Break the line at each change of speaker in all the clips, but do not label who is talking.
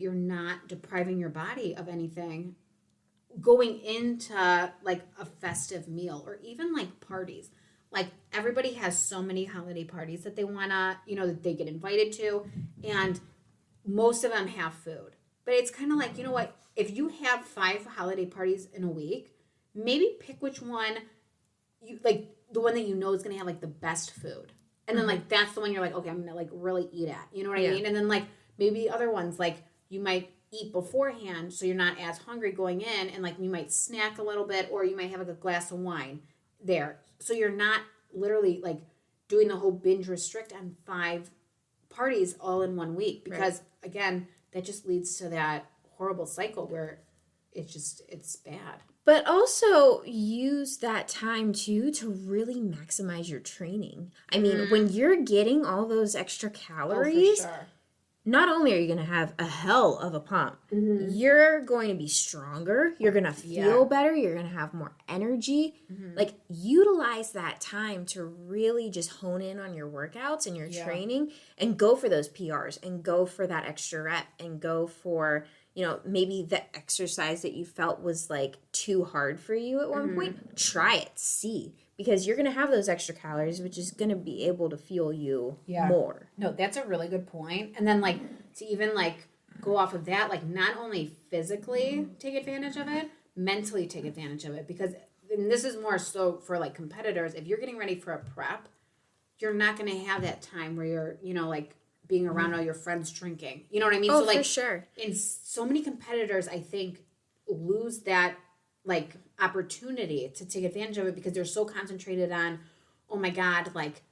you're not depriving your body of anything going into like a festive meal or even like parties. Like everybody has so many holiday parties that they want to, that they get invited to, and most of them have food. But it's kind of like, you know what, if you have 5 holiday parties in a week, maybe pick which one you like, the one that you know is going to have like the best food. And then like that's the one you're like, okay, I'm going to like really eat at. You know what I mean? And then like maybe other ones like you might eat beforehand so you're not as hungry going in, and like you might snack a little bit, or you might have like a glass of wine there. So you're not literally like doing the whole binge restrict on 5 parties all in one week, because again, that just leads to that horrible cycle where it's bad.
But also use that time too to really maximize your training. I mean, when you're getting all those extra calories, not only are you going to have a hell of a pump, you're going to be stronger, you're going to feel better, you're going to have more energy. Like, utilize that time to really just hone in on your workouts and your training, and go for those PRs, and go for that extra rep, and go for, maybe the exercise that you felt was like too hard for you at one point. Try it, see. Because you're going to have those extra calories, which is going to be able to fuel you more.
No, that's a really good point. And then, like, to even, like, go off of that, like, not only physically take advantage of it, mentally take advantage of it. Because, and this is more so for, like, competitors, if you're getting ready for a prep, you're not going to have that time where you're, like, being around all your friends drinking. You know what I mean?
Oh,
so, like,
for sure.
And so many competitors, I think, lose that, like, opportunity to take advantage of it because they're so concentrated on, oh my God, like,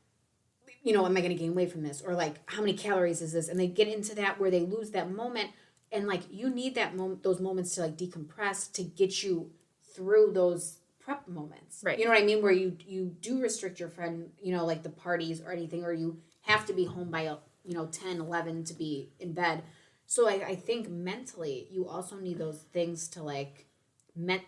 am I going to gain weight from this? Or like, how many calories is this? And they get into that where they lose that moment. And like, you need that moment, those moments to like decompress to get you through those prep moments.
Right.
You know what I mean? Where you do restrict your friend, like the parties or anything, or you have to be home by, 10, 11 to be in bed. So I think mentally, you also need those things to like,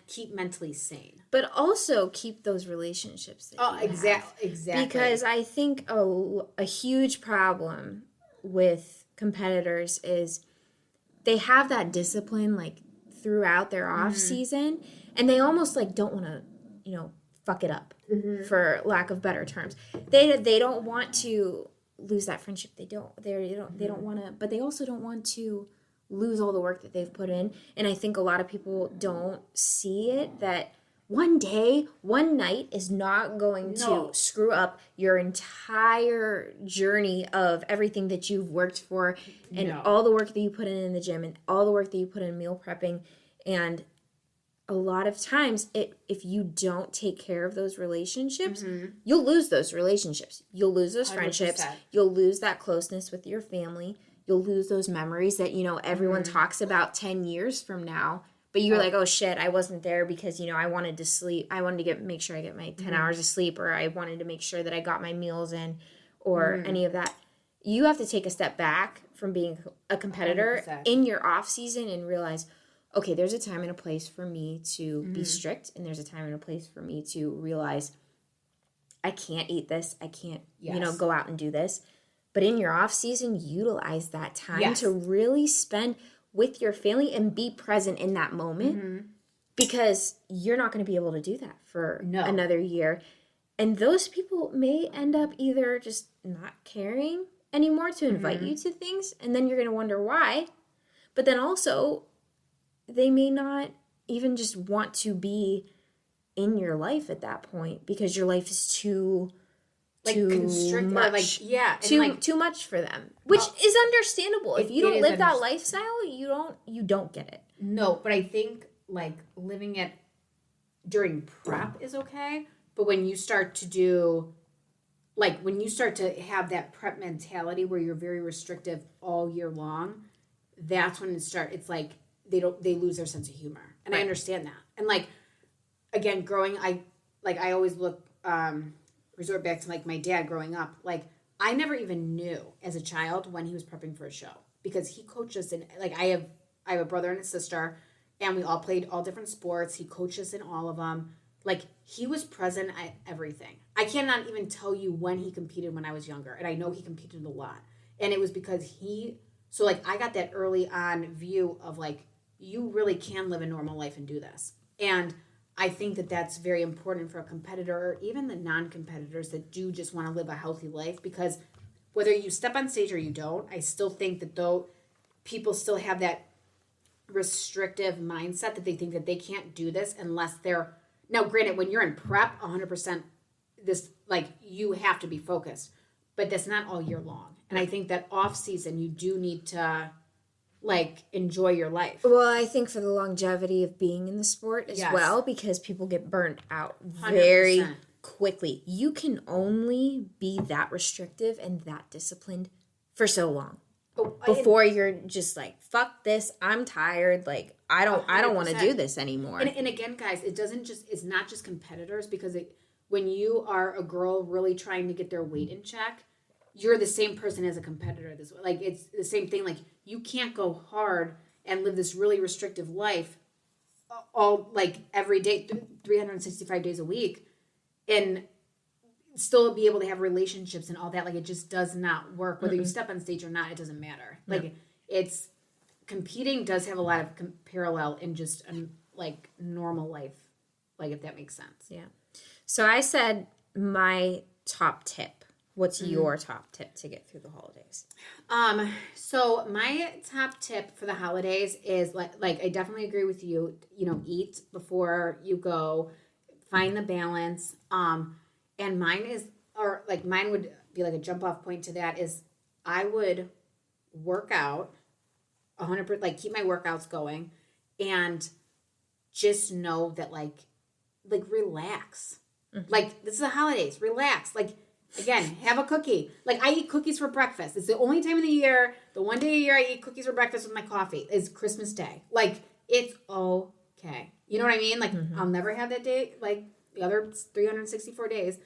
keep mentally sane,
but also keep those relationships.
Exactly.
Because I think a huge problem with competitors is they have that discipline like throughout their off season, and they almost like don't want to, fuck it up, for lack of better terms. They don't want to lose that friendship. They don't want to, but they also don't want to lose all the work that they've put in. And I think a lot of people don't see it, that one day, one night is not going to screw up your entire journey of everything that you've worked for, and all the work that you put in the gym, and all the work that you put in meal prepping. And a lot of times, if you don't take care of those relationships, you'll lose those relationships. You'll lose those 100%. Friendships. You'll lose that closeness with your family. You'll lose those memories that, everyone talks about 10 years from now. But you're like, oh shit, I wasn't there because, I wanted to sleep. I wanted to make sure I get my 10 hours of sleep, or I wanted to make sure that I got my meals in, or any of that. You have to take a step back from being a competitor 100%. In your off season and realize, okay, there's a time and a place for me to be strict, and there's a time and a place for me to realize I can't eat this. I can't, go out and do this. But in your off season, utilize that time to really spend with your family and be present in that moment, because you're not going to be able to do that for another year. And those people may end up either just not caring anymore to invite you to things, and then you're going to wonder why. But then also, they may not even just want to be in your life at that point, because your life is too constricted, much. Too much for them, which is understandable. If you don't live that lifestyle, you don't get it.
No, but I think like living it during prep is okay, but when you start to do, like when you start to have that prep mentality where you're very restrictive all year long, that's when it's like they lose their sense of humor. And I understand that. And like, again, I always resort back to like my dad growing up. Like, I never even knew as a child when he was prepping for a show, because he coached us in, like, I have a brother and a sister, and we all played all different sports. He coached us in all of them. Like, he was present at everything. I cannot even tell you when he competed when I was younger, and I know he competed a lot. And it was because he So like I got that early on view of like you really can live a normal life and do this. And I think that that's very important for a competitor or even the non-competitors that do just want to live a healthy life, because whether you step on stage or you don't, I still think that though people still have that restrictive mindset that they think that they can't do this unless they're, now granted when you're in prep 100% this, like you have to be focused, but that's not all year long. And I think that off season you do need to like enjoy your life.
Well, I think for the longevity of being in the sport as
Yes.
well, because people get burnt out very
100%.
quickly. You can only be that restrictive and that disciplined for so long
Oh,
before you're just like, fuck this, I'm tired, like I don't want to
100%.
do this anymore.
and again, guys, it's not just competitors, because when you are a girl really trying to get their weight in check, you're the same person as a competitor. This like it's the same thing. Like you can't go hard and live this really restrictive life all like every day, 365 days a week, and still be able to have relationships and all that. Like it just does not work. Whether you step on stage or not, it doesn't matter. Like it's competing does have a lot of parallel in just like normal life. Like if that makes sense.
Yeah. So I said my top tip. What's your top tip to get through the holidays?
So my top tip for the holidays is like I definitely agree with you. You know, eat before you go, find the balance. And mine is, or like mine would be like a jump off point to that is I would work out 100%, like keep my workouts going, and just know that like relax. Like this is the holidays, relax. Like again, have a cookie. Like I eat cookies for breakfast. It's the only time of the year, the one day a year I eat cookies for breakfast with my coffee is Christmas Day. Like it's okay. You know what I mean? Like I'll never have that day like the other 364 days.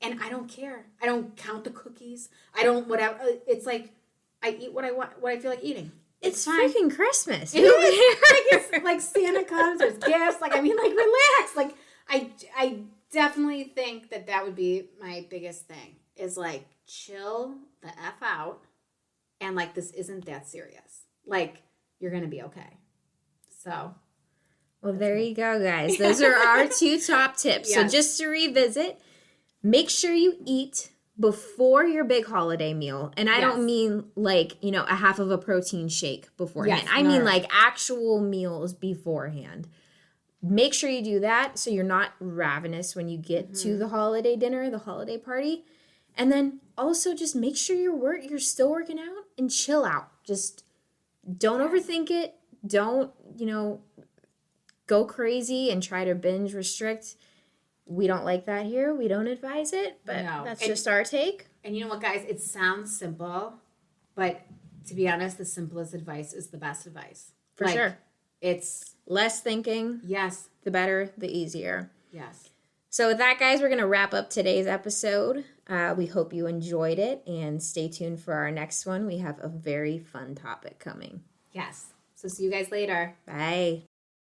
And I don't care. I don't count the cookies. I don't whatever. It's like I eat what I want, what I feel like eating.
It's
fine.
freaking Christmas.
It is. Like it's like Santa comes, there's gifts. Like I mean, like relax. Like I definitely think that would be my biggest thing is like chill the F out, and like this isn't that serious. Like you're gonna be okay. So
Well, there you go, guys. Those are our two top tips.
Yes.
So just to revisit, make sure you eat before your big holiday meal. And I
Yes.
don't mean like, a half of a protein shake beforehand.
Yes,
I
no.
mean like actual meals beforehand. Make sure you do that so you're not ravenous when you get to the holiday dinner, the holiday party. And then also just make sure you're still working out and chill out. Just don't overthink it. Don't, go crazy and try to binge restrict. We don't like that here. We don't advise it, but
No.
that's
And-
just our take.
And you know what, guys? It sounds simple, but to be honest, the simplest advice is the best advice.
For sure.
It's
Less thinking,
yes,
the better, the easier.
yes.
So with that, guys, we're going to wrap up today's episode. We hope you enjoyed it, and stay tuned for our next one. We have a very fun topic coming.
Yes. So see you guys later.
Bye.